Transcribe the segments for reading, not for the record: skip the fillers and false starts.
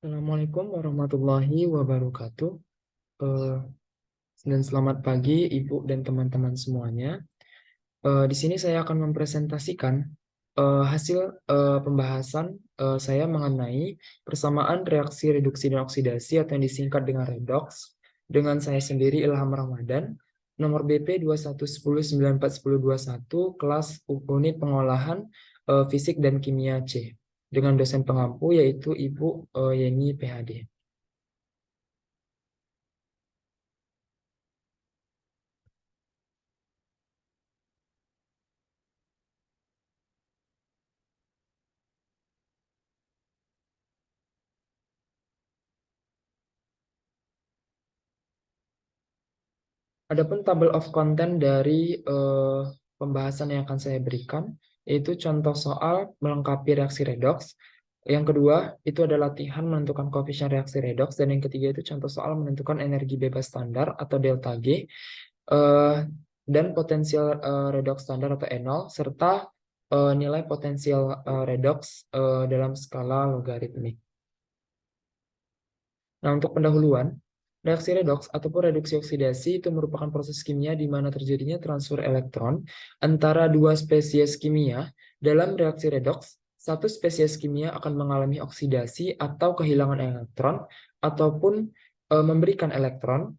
Assalamualaikum warahmatullahi wabarakatuh. Eh, dan selamat pagi Ibu dan teman-teman semuanya. Di sini saya akan mempresentasikan hasil pembahasan saya mengenai persamaan reaksi reduksi dan oksidasi atau yang disingkat dengan redoks dengan saya sendiri Ilham Ramadan, nomor BP 211094121, kelas unit pengolahan fisik dan kimia C, dengan dosen pengampu yaitu Ibu Yeni PhD. Adapun table of content dari pembahasan yang akan saya berikan, yaitu contoh soal melengkapi reaksi redoks. Yang kedua, itu adalah latihan menentukan koefisien reaksi redoks. Dan yang ketiga itu contoh soal menentukan energi bebas standar atau delta G, dan potensial redoks standar atau E0, serta nilai potensial redoks dalam skala logaritmik. Nah, untuk pendahuluan, reaksi redoks ataupun reduksi oksidasi itu merupakan proses kimia di mana terjadinya transfer elektron antara dua spesies kimia. Dalam reaksi redoks, satu spesies kimia akan mengalami oksidasi atau kehilangan elektron ataupun memberikan elektron,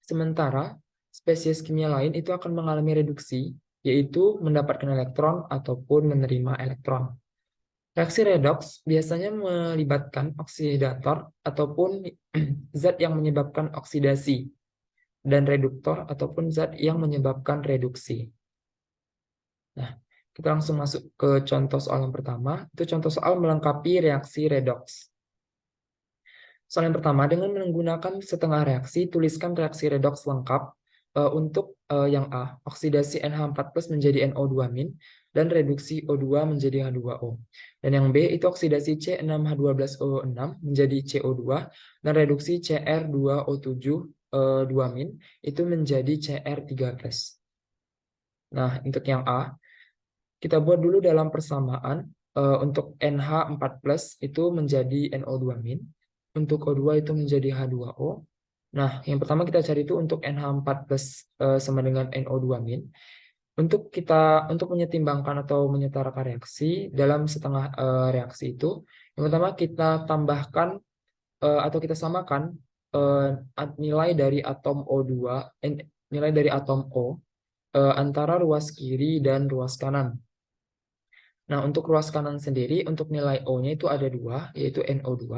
sementara spesies kimia lain itu akan mengalami reduksi, yaitu mendapatkan elektron ataupun menerima elektron. Reaksi redoks biasanya melibatkan oksidator ataupun zat yang menyebabkan oksidasi, dan reduktor ataupun zat yang menyebabkan reduksi. Nah, kita langsung masuk ke contoh soal yang pertama. Itu contoh soal melengkapi reaksi redoks. Soal yang pertama, dengan menggunakan setengah reaksi, tuliskan reaksi redoks lengkap. Untuk yang A, oksidasi NH4+ menjadi NO2- dan reduksi O2 menjadi H2O. Dan yang B, itu oksidasi C6H12O6 menjadi CO2 dan reduksi Cr2O7 2- itu menjadi Cr3+. Nah, untuk yang A, kita buat dulu dalam persamaan. Untuk NH4+ itu menjadi NO2-. Untuk O2 itu menjadi H2O. Nah, yang pertama kita cari itu untuk NH4+ sama dengan NO2-. Untuk menyetimbangkan atau menyetarakan reaksi dalam setengah reaksi itu, yang pertama kita tambahkan atau kita samakan nilai dari atom O2, nilai dari atom O antara ruas kiri dan ruas kanan. Nah, untuk ruas kanan sendiri, untuk nilai O-nya itu ada 2, yaitu NO2.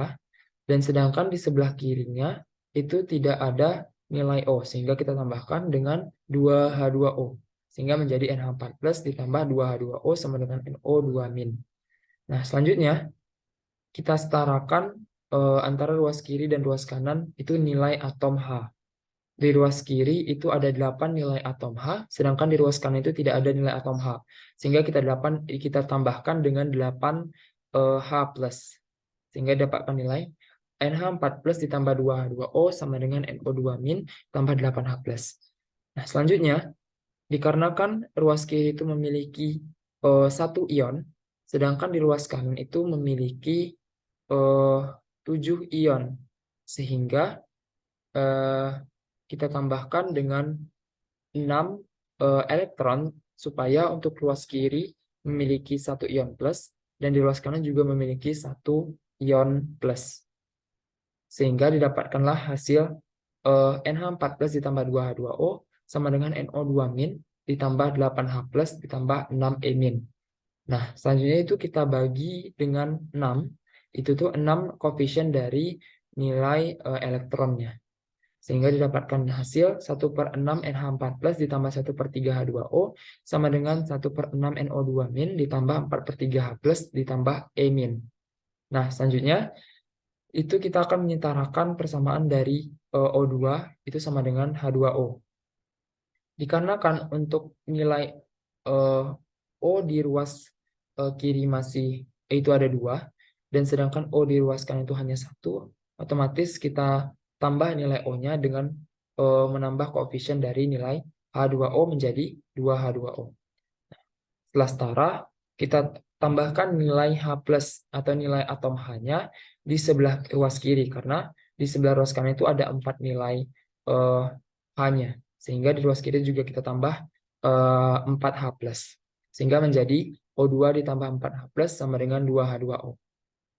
Dan sedangkan di sebelah kirinya itu tidak ada nilai O, sehingga kita tambahkan dengan 2H2O. Sehingga menjadi NH4+ ditambah 2H2O sama dengan NO2-. Nah, selanjutnya kita setarakan antara ruas kiri dan ruas kanan itu nilai atom H. Di ruas kiri itu ada 8 nilai atom H, sedangkan di ruas kanan itu tidak ada nilai atom H. Sehingga kita tambahkan dengan 8 H+. Sehingga dapatkan nilai NH4+ ditambah 2H2O sama dengan NO2- tambah 8H+. Nah, selanjutnya, dikarenakan ruas kiri itu memiliki 1 ion, sedangkan di ruas kanan itu memiliki 7 ion. Sehingga kita tambahkan dengan 6 elektron supaya untuk ruas kiri memiliki 1 ion plus dan di ruas kanan juga memiliki 1 ion plus. Sehingga didapatkanlah hasil NH4+ ditambah 2H2O sama dengan NO2- ditambah 8H+ ditambah 6E-. Nah, selanjutnya itu kita bagi dengan 6. Itu tuh 6 koefisien dari nilai elektronnya. Sehingga didapatkan hasil 1/6 NH4+ ditambah 1/3 H2O sama dengan 1/6 NO2- ditambah 4/3 H+ ditambah E-. Nah, selanjutnya itu kita akan menyetarakan persamaan dari O2 itu sama dengan H2O. Dikarenakan untuk nilai O di ruas kiri masih itu ada 2, dan sedangkan O di ruas kanan itu hanya 1, otomatis kita tambah nilai O-nya dengan menambah koefisien dari nilai H2O menjadi 2H2O. Setelah setara, kita tambahkan nilai H+ atau nilai atom H-nya di sebelah ruas kiri, karena di sebelah ruas kanan itu ada 4 nilai H-nya. Sehingga di ruas kiri juga kita tambah 4 H+. Sehingga menjadi O2 ditambah 4H+ sama dengan 2H2O.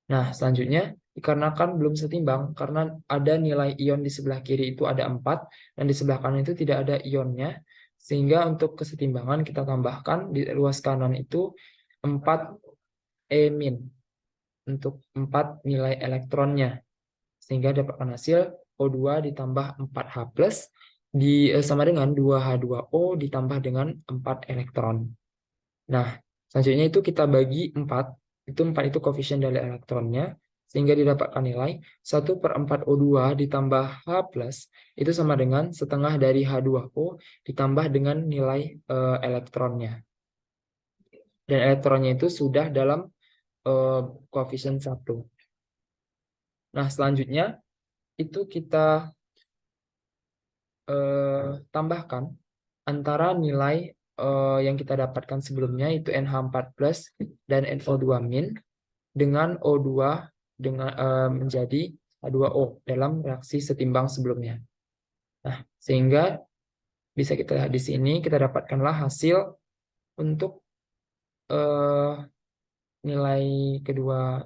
Nah, selanjutnya, dikarenakan belum setimbang, karena ada nilai ion di sebelah kiri itu ada 4, dan di sebelah kanan itu tidak ada ionnya, sehingga untuk kesetimbangan kita tambahkan di ruas kanan itu 4 E- untuk 4 nilai elektronnya. Sehingga dapatkan hasil O2 ditambah 4H+ sama dengan 2H2O ditambah dengan 4 elektron. Nah, selanjutnya itu kita bagi 4. Itu 4 itu koefisien dari elektronnya. Sehingga didapatkan nilai 1/4 O2 ditambah H+ itu sama dengan setengah dari H2O ditambah dengan nilai elektronnya. Dan elektronnya itu sudah dalam koefisien 1. Nah, selanjutnya itu kita tambahkan antara nilai yang kita dapatkan sebelumnya itu NH4+ dan NO2- dengan O2 dengan menjadi H2O dalam reaksi setimbang sebelumnya. Nah, sehingga bisa kita lihat di sini kita dapatkanlah hasil untuk nilai kedua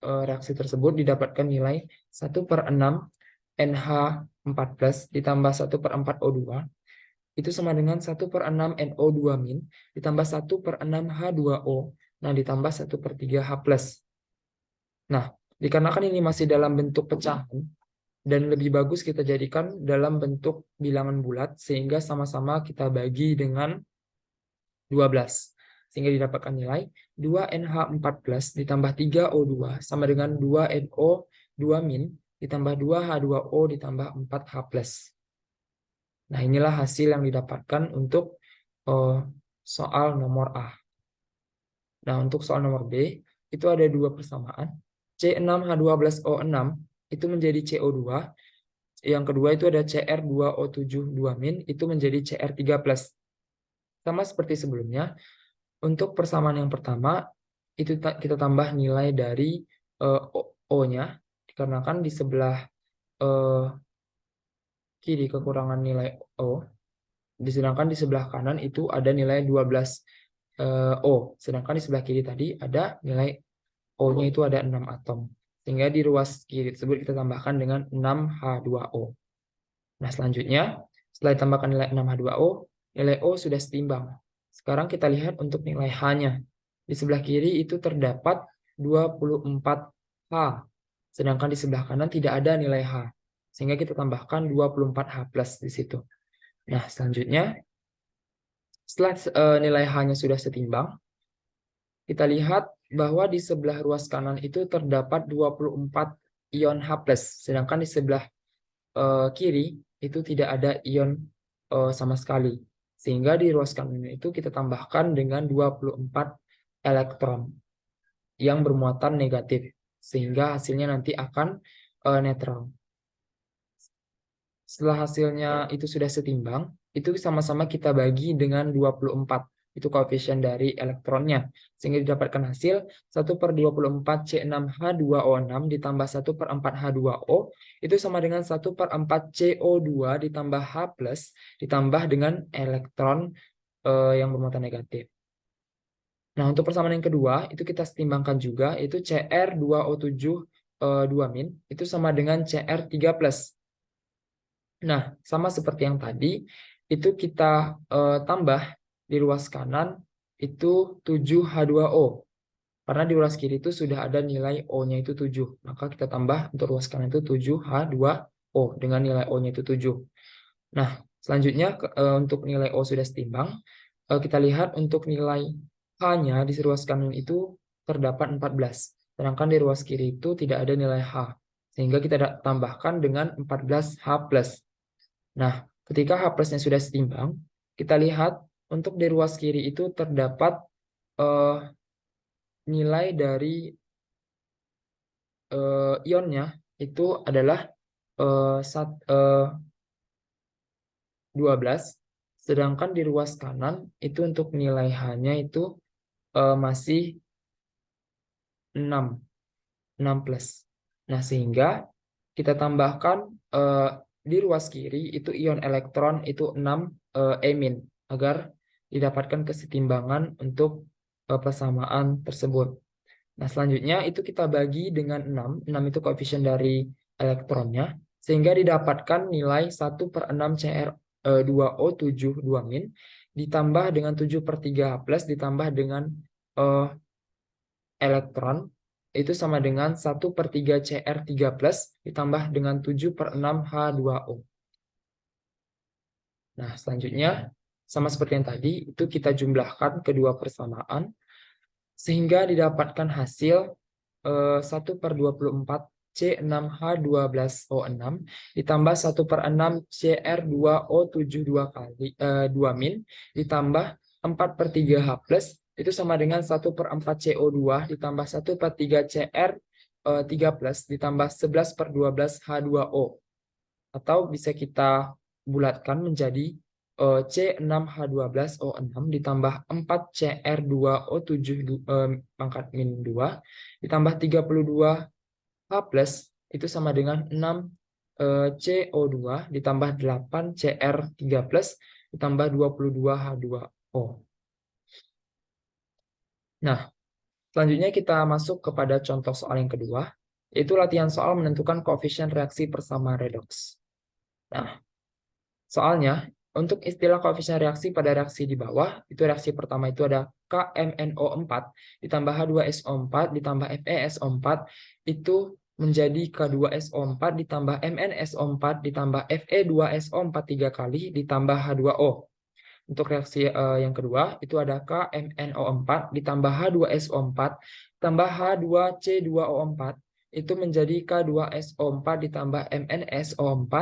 reaksi tersebut didapatkan nilai 1/6 NH4+ ditambah 1/4 O2 itu sama dengan 1/6 NO2- ditambah 1/6 H2O, nah ditambah 1/3 H+. Nah, dikarenakan ini masih dalam bentuk pecahan, dan lebih bagus kita jadikan dalam bentuk bilangan bulat, sehingga sama-sama kita bagi dengan 12. Sehingga didapatkan nilai 2NH4+ ditambah 3O2 sama dengan 2NO2- ditambah 2H2O ditambah 4H+. Nah, inilah hasil yang didapatkan untuk soal nomor A. Nah, untuk soal nomor B, itu ada dua persamaan. C6H12O6 itu menjadi CO2. Yang kedua itu ada Cr2O7 itu menjadi Cr3+. Sama seperti sebelumnya, untuk persamaan yang pertama, itu kita tambah nilai dari O-nya, dikarenakan di sebelah kiri kekurangan nilai O, sedangkan di sebelah kanan itu ada nilai 12 O. Sedangkan di sebelah kiri tadi ada nilai O-nya itu ada 6 atom. Sehingga di ruas kiri tersebut kita tambahkan dengan 6H2O. Nah, selanjutnya, setelah ditambahkan nilai 6H2O, nilai O sudah setimbang. Sekarang kita lihat untuk nilai H-nya. Di sebelah kiri itu terdapat 24H. Sedangkan di sebelah kanan tidak ada nilai H. Sehingga kita tambahkan 24H+ di situ. Nah, selanjutnya, setelah nilai H-nya sudah setimbang, kita lihat bahwa di sebelah ruas kanan itu terdapat 24 ion H+, sedangkan di sebelah kiri itu tidak ada ion sama sekali. Sehingga di ruas kanan itu kita tambahkan dengan 24 elektron yang bermuatan negatif, sehingga hasilnya nanti akan netral. Setelah hasilnya itu sudah setimbang, itu sama-sama kita bagi dengan 24. Itu koefisien dari elektronnya. Sehingga didapatkan hasil 1/24 C6H2O6 ditambah 1/4 H2O itu sama dengan 1/4 CO2 ditambah H+ ditambah dengan elektron yang bermuatan negatif. Nah, untuk persamaan yang kedua, itu kita setimbangkan juga, itu Cr2O7 itu sama dengan Cr3+. Nah, sama seperti yang tadi, itu kita tambah di ruas kanan itu 7H2O. Karena di ruas kiri itu sudah ada nilai O-nya itu 7. Maka kita tambah untuk ruas kanan itu 7H2O dengan nilai O-nya itu 7. Nah, selanjutnya untuk nilai O sudah setimbang. Kita lihat untuk nilai H-nya di ruas kanan itu terdapat 14. Sedangkan di ruas kiri itu tidak ada nilai H. Sehingga kita tambahkan dengan 14H+. Nah, ketika H+-nya sudah setimbang, kita lihat untuk di ruas kiri itu terdapat nilai dari ionnya itu adalah 12, sedangkan di ruas kanan itu untuk nilai H-nya itu masih 6. 6 plus. Nah, sehingga kita tambahkan di ruas kiri itu ion elektron itu 6 emin agar didapatkan kesetimbangan untuk persamaan tersebut. Nah, selanjutnya itu kita bagi dengan 6. 6 itu koefisien dari elektronnya, sehingga didapatkan nilai 1/6 Cr2O 72 min ditambah dengan 7/3 H+ ditambah dengan elektron itu sama dengan 1/3 Cr3+ ditambah dengan 7/6 H2O. Nah, selanjutnya sama seperti yang tadi, itu kita jumlahkan kedua persamaan sehingga didapatkan hasil 1/24 C6H12O6 ditambah 1/6 Cr2O72 kali 2 min ditambah 4/3 H+ itu sama dengan 1/4 CO2 ditambah 1/3 Cr3+ ditambah 11/12 H2O, atau bisa kita bulatkan menjadi C6H12O6 ditambah 4 Cr2O7 pangkat min 2 ditambah 32 H+ itu sama dengan 6 CO2 ditambah 8 Cr3+ ditambah 22 H2O. Nah, selanjutnya kita masuk kepada contoh soal yang kedua, yaitu latihan soal menentukan koefisien reaksi persamaan redoks. Nah, soalnya, untuk istilah koefisien reaksi pada reaksi di bawah, itu reaksi pertama itu ada KMNO4 ditambah H2SO4 ditambah FeSO4 itu menjadi K2SO4 ditambah MnSO4 ditambah Fe2SO4 3 kali ditambah H2O. Untuk reaksi yang kedua, itu ada KMNO4 ditambah H2SO4 tambah H2C2O4 itu menjadi K2SO4 ditambah MnSO4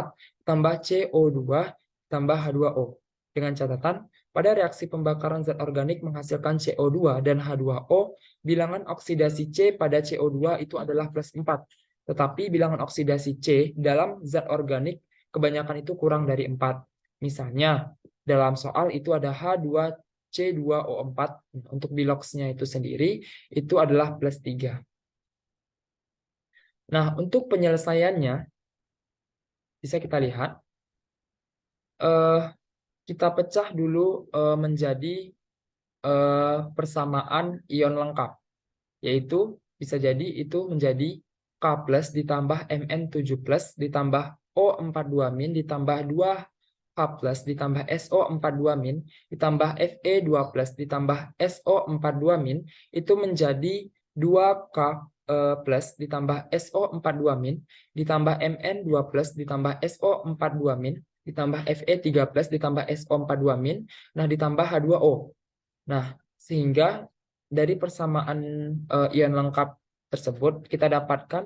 tambah CO2 tambah H2O. Dengan catatan, pada reaksi pembakaran zat organik menghasilkan CO2 dan H2O, bilangan oksidasi C pada CO2 itu adalah +4. Tetapi bilangan oksidasi C dalam zat organik kebanyakan itu kurang dari 4. Misalnya, dalam soal itu ada H2C2O4. Untuk biloxnya itu sendiri, itu adalah +3. Nah, untuk penyelesaiannya, bisa kita lihat, kita pecah dulu menjadi persamaan ion lengkap, yaitu bisa jadi itu menjadi K+ ditambah Mn7+ ditambah O42 min ditambah 2H+ ditambah SO42 min ditambah Fe2+ ditambah SO42 min itu menjadi 2K+ ditambah SO42 min ditambah Mn2+ ditambah SO42 min ditambah Fe3+ ditambah SO42 min, nah ditambah H2O. Nah, sehingga dari persamaan ion lengkap tersebut kita dapatkan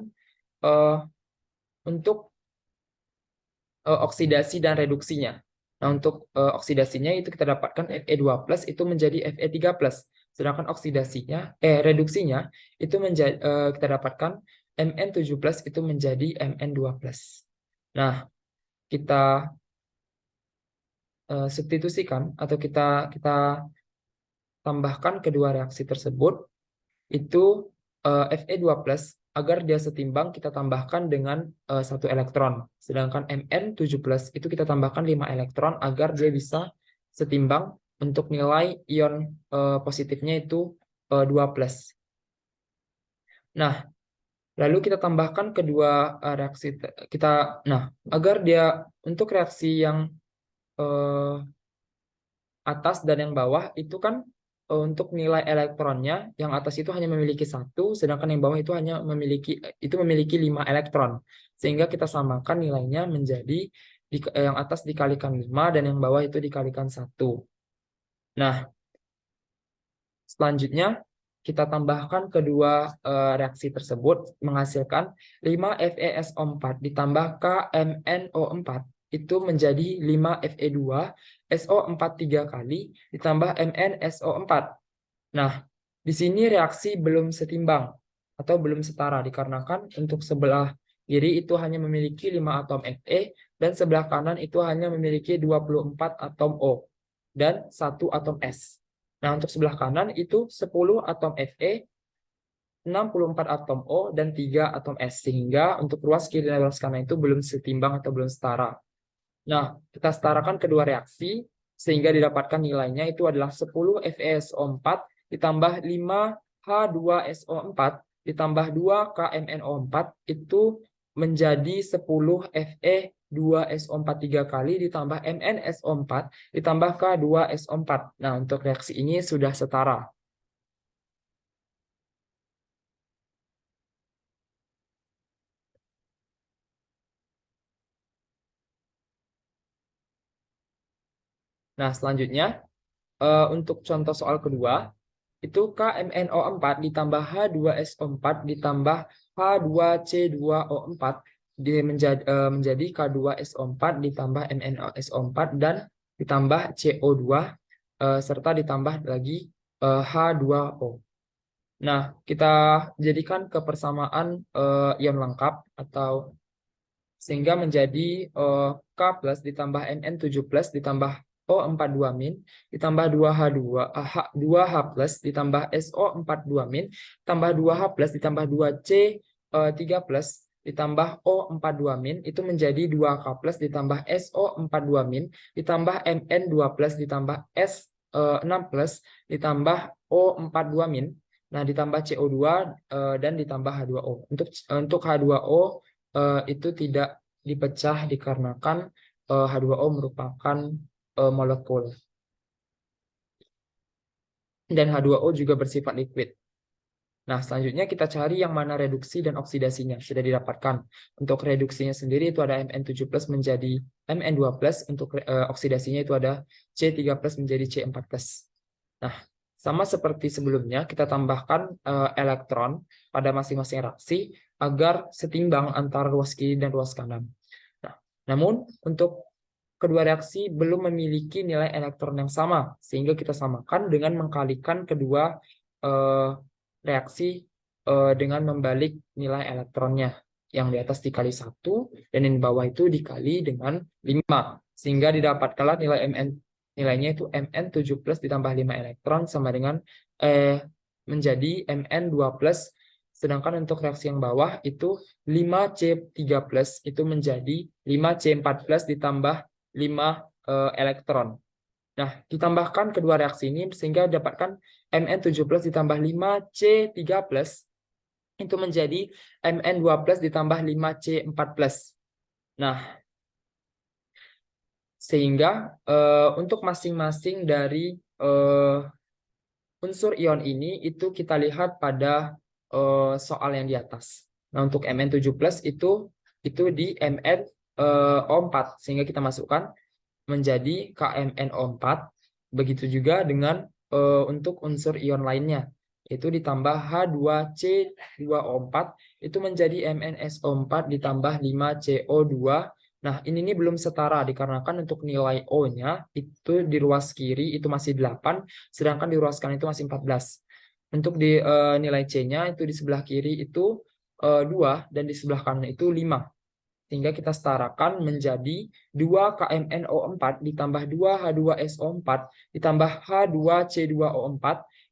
untuk oksidasi dan reduksinya. Nah, untuk oksidasinya itu kita dapatkan Fe2+ itu menjadi Fe3+. Sedangkan reduksinya itu menjadi kita dapatkan Mn7+ itu menjadi Mn2+. Nah, kita substitusikan atau kita tambahkan kedua reaksi tersebut itu Fe2+ agar dia setimbang kita tambahkan dengan 1 elektron. Sedangkan Mn7+ itu kita tambahkan 5 elektron agar dia bisa setimbang untuk nilai ion positifnya itu 2+. Nah, lalu kita tambahkan kedua reaksi agar dia untuk reaksi yang atas dan yang bawah itu kan untuk nilai elektronnya yang atas itu hanya memiliki 1, sedangkan yang bawah itu hanya memiliki 5 elektron, sehingga kita samakan nilainya menjadi yang atas dikalikan 5 dan yang bawah itu dikalikan 1. Nah, selanjutnya kita tambahkan kedua reaksi tersebut menghasilkan 5 FeSO4 ditambah KMNO4 itu menjadi 5 Fe2 SO4 3 kali ditambah MnSO4. Nah, di sini reaksi belum setimbang atau belum setara dikarenakan untuk sebelah kiri itu hanya memiliki 5 atom Fe dan sebelah kanan itu hanya memiliki 24 atom O dan 1 atom S. Nah, untuk sebelah kanan itu 10 atom Fe 64 atom O dan 3 atom S, sehingga untuk ruas kiri dan ruas kanan itu belum setimbang atau belum setara. Nah, kita setarakan kedua reaksi sehingga didapatkan nilainya itu adalah 10 FeSO4 ditambah 5 H2SO4 ditambah 2 KMNO4 itu menjadi 10 Fe2SO4 3 kali ditambah MnSO4 ditambah K2SO4. Nah, untuk reaksi ini sudah setara. Nah, selanjutnya untuk contoh soal kedua, itu KMNO4 ditambah H2SO4 ditambah H2C2O4 menjadi K2SO4 ditambah MnSO4 dan ditambah CO2 serta ditambah lagi H2O. Nah, kita jadikan kepersamaan ion lengkap atau sehingga menjadi K plus ditambah Mn7 plus ditambah O42- ditambah 2H plus ditambah SO42- ditambah 2H plus ditambah 2C3 plus ditambah O42- itu menjadi 2K plus ditambah SO42- ditambah Mn2 plus ditambah S6 plus ditambah O42-. Nah, ditambah CO2 dan ditambah H2O. Untuk H2O itu tidak dipecah dikarenakan H2O merupakan molekul. Dan H2O juga bersifat liquid. Nah, selanjutnya kita cari yang mana reduksi dan oksidasinya. Sudah didapatkan. Untuk reduksinya sendiri itu ada Mn7 plus menjadi Mn2 plus. Untuk oksidasinya itu ada C3 plus menjadi C4 plus. Nah, sama seperti sebelumnya, kita tambahkan elektron pada masing-masing reaksi agar setimbang antara ruas kiri dan ruas kanan. Nah, namun, untuk kedua reaksi belum memiliki nilai elektron yang sama, sehingga kita samakan dengan mengkalikan kedua reaksi dengan membalik nilai elektronnya. Yang di atas dikali 1, dan yang di bawah itu dikali dengan 5. Sehingga didapatkanlah nilainya itu Mn7 plus ditambah 5 elektron sama dengan menjadi Mn2 plus. Sedangkan untuk reaksi yang bawah itu 5C3 plus itu menjadi 5C4 plus ditambah 5 elektron. Nah, ditambahkan kedua reaksi ini sehingga dapatkan Mn7 plus ditambah 5C3 plus itu menjadi Mn2 plus ditambah 5C4 plus. Nah, sehingga untuk masing-masing dari unsur ion ini itu kita lihat pada soal yang di atas. Nah, untuk Mn7 plus itu di MnO4 sehingga kita masukkan menjadi KMNO4. Begitu juga dengan untuk unsur ion lainnya, itu ditambah H2C2O4 itu menjadi MnSO4 ditambah 5CO2. Nah, ini belum setara dikarenakan untuk nilai O-nya itu di ruas kiri itu masih 8, sedangkan di ruas kanan itu masih 14. Untuk di nilai C-nya itu di sebelah kiri itu 2 dan di sebelah kanan itu 5. Sehingga kita setarakan menjadi 2 KMNO4 ditambah 2 H2SO4 ditambah H2C2O4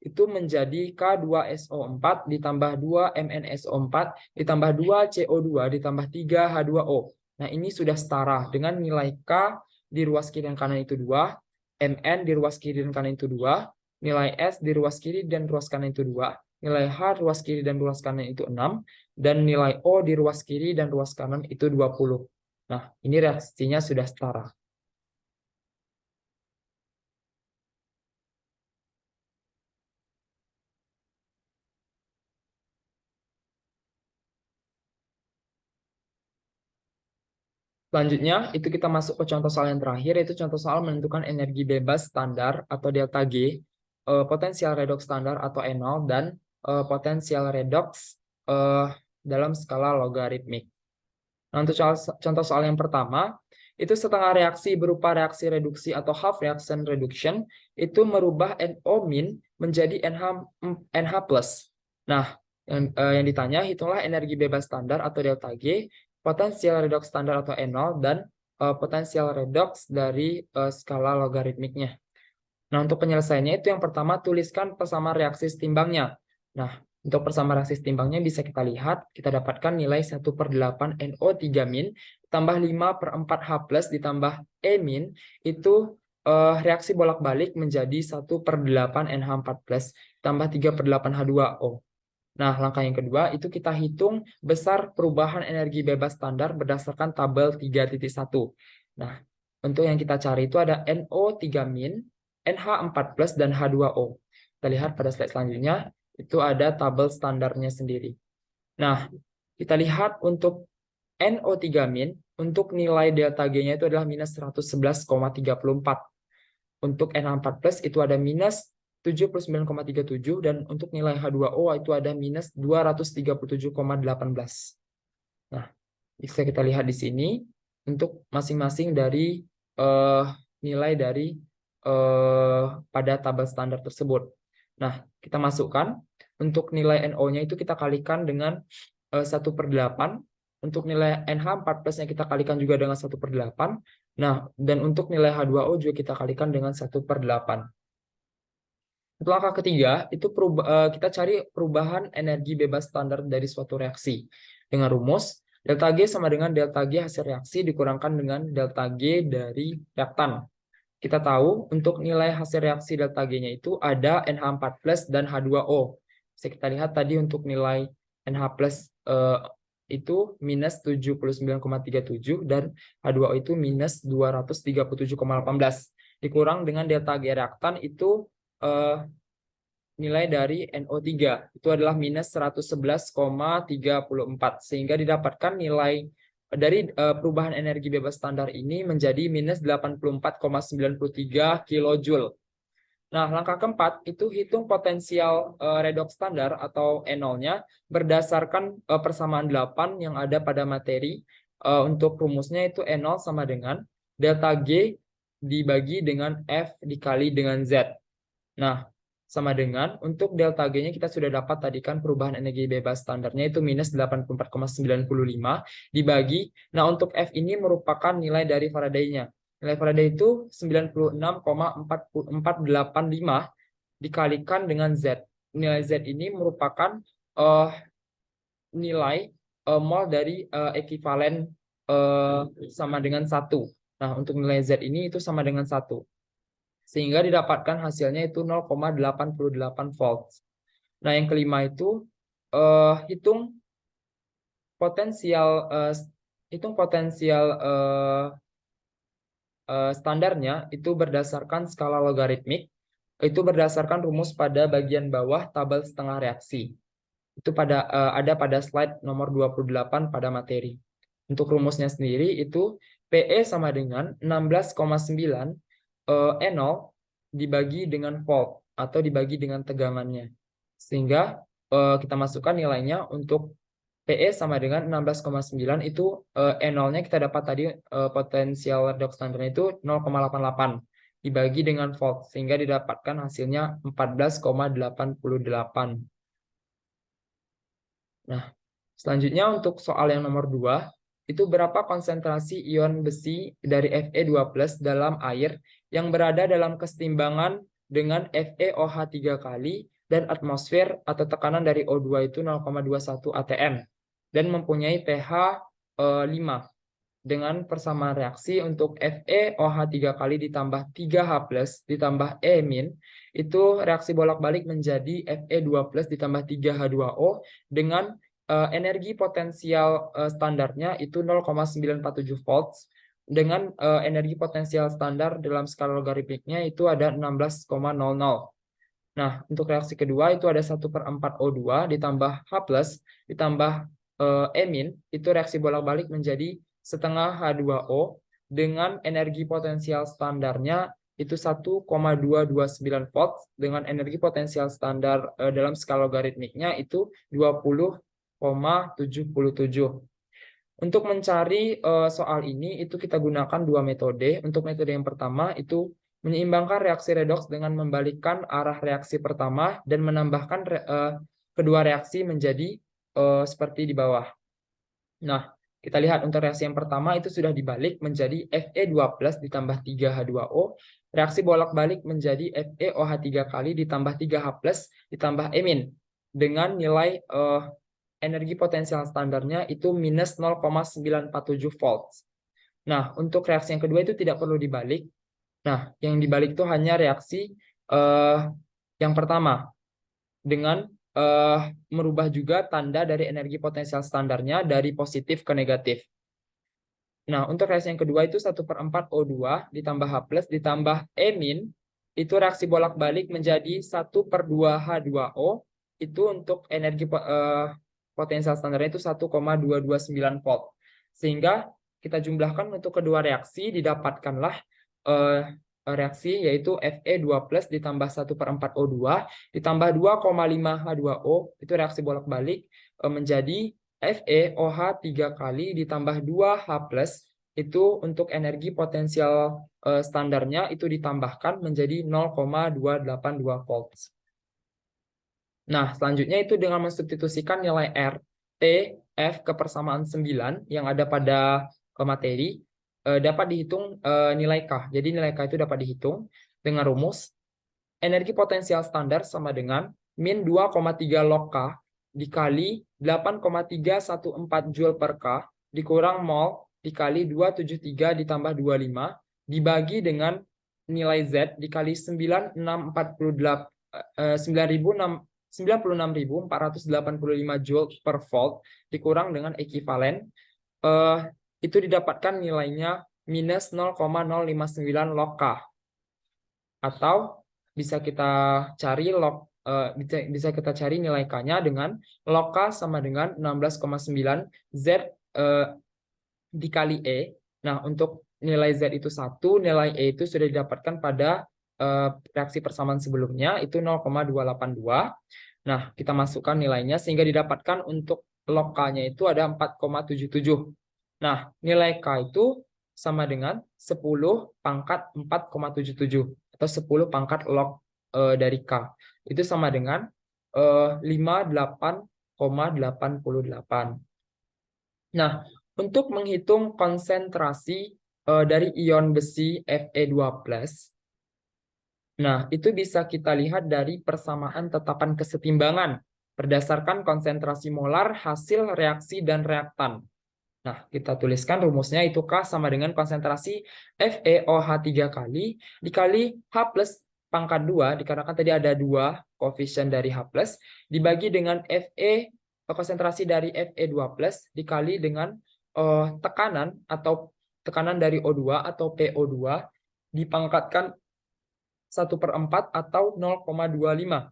itu menjadi K2SO4 ditambah 2 MnSO4 ditambah 2 CO2 ditambah 3 H2O. Nah, ini sudah setara dengan nilai K di ruas kiri dan kanan itu 2, Mn di ruas kiri dan kanan itu 2, nilai S di ruas kiri dan ruas kanan itu 2, nilai H ruas kiri dan ruas kanan itu 6, dan nilai O di ruas kiri dan ruas kanan itu 20. Nah, ini reaksinya sudah setara. Selanjutnya, itu kita masuk ke contoh soal yang terakhir, yaitu contoh soal menentukan energi bebas standar atau delta G, potensial redoks standar atau N0, dan potensial redoks dalam skala logaritmik. Nah, untuk contoh soal yang pertama, itu setengah reaksi berupa reaksi reduksi atau half reaction reduction, itu merubah NO- menjadi NH+. Nah, yang ditanya, hitunglah energi bebas standar atau delta G, potensial redoks standar atau N0, dan potensial redoks dari skala logaritmiknya. Nah, untuk penyelesaiannya itu yang pertama, tuliskan persamaan reaksi setimbangnya. Nah, Untuk persamaan reaksi setimbangnya bisa kita lihat, kita dapatkan nilai 1/8 NO3- tambah 5/4 H+ ditambah E- itu reaksi bolak-balik menjadi 1/8 NH4+ tambah 3/8 H2O. Nah, langkah yang kedua itu kita hitung besar perubahan energi bebas standar berdasarkan tabel 3.1. Nah, untuk yang kita cari itu ada NO3-, NH4+, dan H2O. Kita lihat pada slide selanjutnya, itu ada tabel standarnya sendiri. Nah, kita lihat untuk NO3-, untuk nilai delta G-nya itu adalah minus 111,34. Untuk NH4+ itu ada minus 79,37 dan untuk nilai H2O itu ada minus 237,18. Nah, bisa kita lihat di sini untuk masing-masing dari nilai dari pada tabel standar tersebut. Nah, kita masukkan untuk nilai NO-nya itu kita kalikan dengan 1/8. Untuk nilai NH4+-nya kita kalikan juga dengan 1/8. Nah, dan untuk nilai H2O juga kita kalikan dengan 1/8. Untuk langkah ketiga, itu kita cari perubahan energi bebas standar dari suatu reaksi. Dengan rumus, delta G sama dengan delta G hasil reaksi dikurangkan dengan delta G dari reaktan. Kita tahu untuk nilai hasil reaksi delta G-nya itu ada NH4+ dan H2O. Bisa kita lihat tadi untuk nilai NH+ itu minus 79,37 dan H2O itu minus 237,18. Dikurang dengan delta G reaktan itu nilai dari NO3 itu adalah minus 111,34 sehingga didapatkan nilai dari perubahan energi bebas standar ini menjadi minus 84,93 kilojoule. Nah, langkah keempat itu hitung potensial redoks standar atau E0-nya berdasarkan persamaan 8 yang ada pada materi. Untuk rumusnya itu E0 sama dengan delta G dibagi dengan F dikali dengan Z. Nah, sama dengan untuk delta G-nya kita sudah dapat tadi kan perubahan energi bebas standarnya itu minus 84,95 dibagi. Nah, untuk F ini merupakan nilai dari Faraday-nya. Nilai Faraday itu 96,485 dikalikan dengan Z. Nilai Z ini merupakan nilai mol dari ekivalen sama dengan 1. Nah, untuk nilai Z ini itu sama dengan 1. Sehingga didapatkan hasilnya itu 0,88 volts. Nah, yang kelima itu hitung potensial standarnya itu berdasarkan skala logaritmik. Itu berdasarkan rumus pada bagian bawah tabel setengah reaksi. Itu ada pada slide nomor 28 pada materi. Untuk rumusnya sendiri itu PE sama dengan 16,9 E0 dibagi dengan volt atau dibagi dengan tegangannya. Sehingga kita masukkan nilainya untuk PE sama dengan 16,9 itu E0-nya kita dapat tadi potensial redoks standarnya itu 0,88 dibagi dengan volt sehingga didapatkan hasilnya 14,88. Nah, selanjutnya untuk soal yang nomor 2, itu berapa konsentrasi ion besi dari Fe2+ dalam air yang berada dalam kesetimbangan dengan FeOH 3 kali dan atmosfer atau tekanan dari O2 itu 0,21 atm dan mempunyai pH 5. Dengan persamaan reaksi untuk FeOH 3 kali ditambah 3H+ ditambah E- itu reaksi bolak-balik menjadi Fe2+ ditambah 3H2O dengan energi potensial standarnya itu 0,947 volts dengan energi potensial standar dalam skala logaritmiknya itu ada 16,00. Nah, untuk reaksi kedua itu ada 1/4 O2 ditambah H+ ditambah E- itu reaksi bolak-balik menjadi setengah H2O dengan energi potensial standarnya itu 1,229 volts dengan energi potensial standar dalam skala logaritmiknya itu 20,77. Untuk mencari soal ini itu kita gunakan dua metode. Untuk metode yang pertama itu menyeimbangkan reaksi redoks dengan membalikkan arah reaksi pertama dan menambahkan kedua reaksi menjadi seperti di bawah. Nah, kita lihat untuk reaksi yang pertama itu sudah dibalik menjadi Fe2+ ditambah 3H2O. Reaksi bolak-balik menjadi FeOH 3 kali ditambah 3H+ ditambah E-. dengan nilai energi potensial standarnya itu minus 0,947 volts. Nah, untuk reaksi yang kedua itu tidak perlu dibalik. Nah, yang dibalik itu hanya reaksi yang pertama dengan merubah juga tanda dari energi potensial standarnya dari positif ke negatif. Nah, untuk reaksi yang kedua itu 1/4 O2 ditambah H plus ditambah E min, itu reaksi bolak-balik menjadi 1/2 H2O, itu untuk energi potensial standarnya itu 1,229 volt. Sehingga kita jumlahkan untuk kedua reaksi, didapatkanlah reaksi yaitu Fe2 plus ditambah 1/4 O2 ditambah 2,5 H2O, itu reaksi bolak-balik menjadi FeOH 3 kali ditambah 2H plus, itu untuk energi potensial standarnya itu ditambahkan menjadi 0,282 volts. Nah, selanjutnya itu dengan mensubstitusikan nilai R, T, F ke persamaan 9 yang ada pada materi, dapat dihitung nilai K. Jadi nilai K itu dapat dihitung dengan rumus energi potensial standar sama dengan min 2,3 log K dikali 8,314 Joule per K dikurang mol dikali 273 ditambah 25 dibagi dengan nilai Z dikali 96.485 Joule per volt dikurang dengan ekuivalen, itu didapatkan nilainya minus 0,059 log K. Atau bisa kita cari nilai K-nya dengan log K sama dengan 16,9 Z dikali E. Nah, untuk nilai Z itu 1, nilai E itu sudah didapatkan pada reaksi persamaan sebelumnya, itu 0,282. Nah, kita masukkan nilainya sehingga didapatkan untuk log K-nya itu ada 4,77. Nah, nilai K itu sama dengan 10 pangkat 4,77 atau 10 pangkat log dari K. Itu sama dengan 58,88. Nah, untuk menghitung konsentrasi dari ion besi Fe2+, nah, itu bisa kita lihat dari persamaan tetapan kesetimbangan berdasarkan konsentrasi molar, hasil reaksi, dan reaktan. Nah, kita tuliskan rumusnya itu K sama dengan konsentrasi FeOH 3 kali dikali H plus pangkat 2, dikarenakan tadi ada 2 koefisien dari H plus, dibagi dengan konsentrasi dari Fe2 plus dikali dengan tekanan dari O2 atau PO2 dipangkatkan 1/4 atau 0,25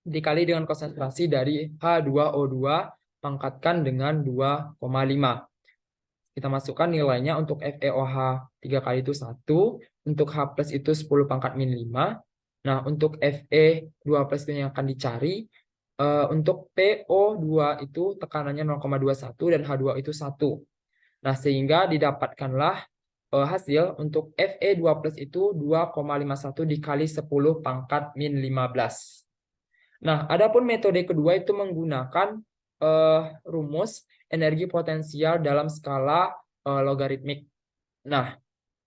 dikali dengan konsentrasi dari H2O2 pangkatkan dengan 2,5. Kita masukkan nilainya untuk FeOH 3 kali itu 1, untuk H plus itu 10 pangkat min 5. Nah, untuk Fe2 plus itu yang akan dicari, untuk PO2 itu tekanannya 0,21 dan H2 itu 1. Nah, sehingga didapatkanlah hasil untuk Fe2 plus itu 2,51 dikali 10 pangkat min 15. Nah, adapun metode kedua itu menggunakan rumus energi potensial dalam skala logaritmik. Nah,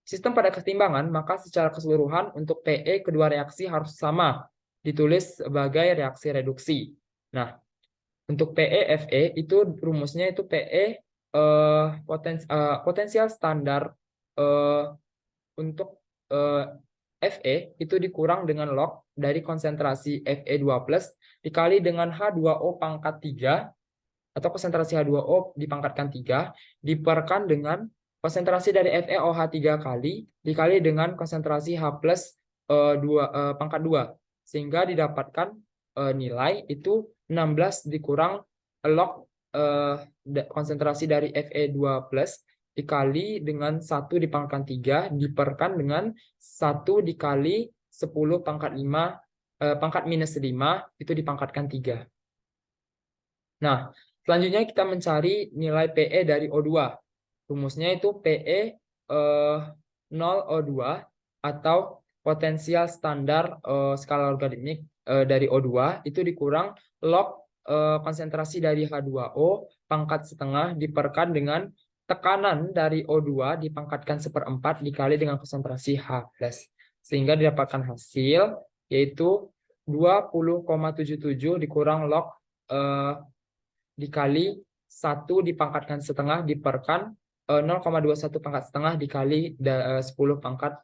sistem pada kesetimbangan, maka secara keseluruhan untuk PE kedua reaksi harus sama, ditulis sebagai reaksi reduksi. Nah, untuk PE FE itu rumusnya itu PE potensial standar untuk Fe itu dikurang dengan log dari konsentrasi Fe2 plus dikali dengan H2O pangkat 3 atau konsentrasi H2O dipangkatkan 3 diperkan dengan konsentrasi dari FeOH 3 kali dikali dengan konsentrasi H plus pangkat 2 sehingga didapatkan nilai itu 16 dikurang log konsentrasi dari Fe2 plus dikali dengan 1 dipangkat 3 diperkan dengan 1 dikali 10 pangkat 5 pangkat minus 5 itu dipangkatkan 3. Nah, selanjutnya kita mencari nilai PE dari O2. Rumusnya itu PE 0 O2 atau potensial standar skala logaritmik dari O2 itu dikurang log konsentrasi dari H2O pangkat setengah diperkan dengan tekanan dari O2 dipangkatkan 1/4 dikali dengan konsentrasi H+. Sehingga didapatkan hasil yaitu 20,77 dikurang log dikali 1 dipangkatkan setengah diperkan 0,21 pangkat setengah dikali 10 pangkat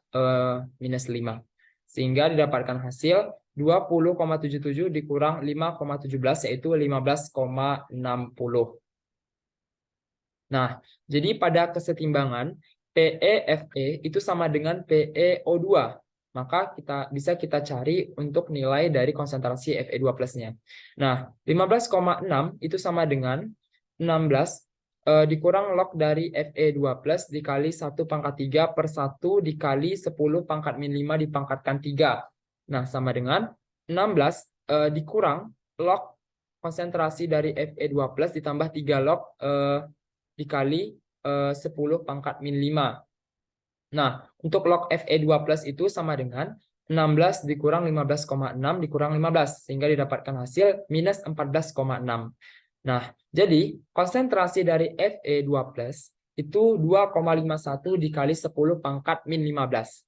minus 5. Sehingga didapatkan hasil 20,77 dikurang 5,17 yaitu 15,60. Nah, jadi pada kesetimbangan PeFe itu sama dengan PeO2. Maka bisa kita cari untuk nilai dari konsentrasi Fe2+-nya. Nah, 15,6 itu sama dengan 16 dikurang log dari Fe2+ dikali 1 pangkat 3 per 1 dikali 10 pangkat min 5 dipangkatkan 3. Nah, sama dengan 16 dikurang log konsentrasi dari Fe2+ ditambah 3 log dikali 10 pangkat min 5. Nah, untuk log Fe2+ itu sama dengan 16 dikurang 15,6 dikurang 15, sehingga didapatkan hasil minus 14,6. Nah, jadi konsentrasi dari Fe2+ itu 2,51 dikali 10 pangkat min 15.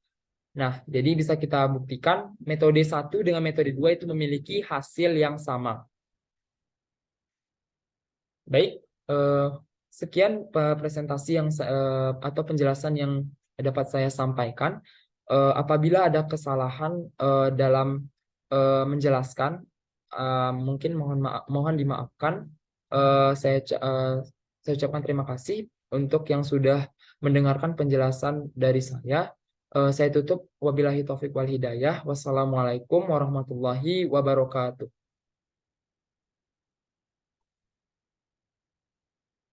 Nah, jadi bisa kita buktikan metode 1 dengan metode 2 itu memiliki hasil yang sama. Baik, sekian presentasi atau penjelasan yang dapat saya sampaikan. Apabila ada kesalahan dalam menjelaskan, mungkin mohon dimaafkan. Saya ucapkan terima kasih untuk yang sudah mendengarkan penjelasan dari saya. Saya tutup. Wabillahi taufiq wal hidayah. Wassalamualaikum warahmatullahi wabarakatuh.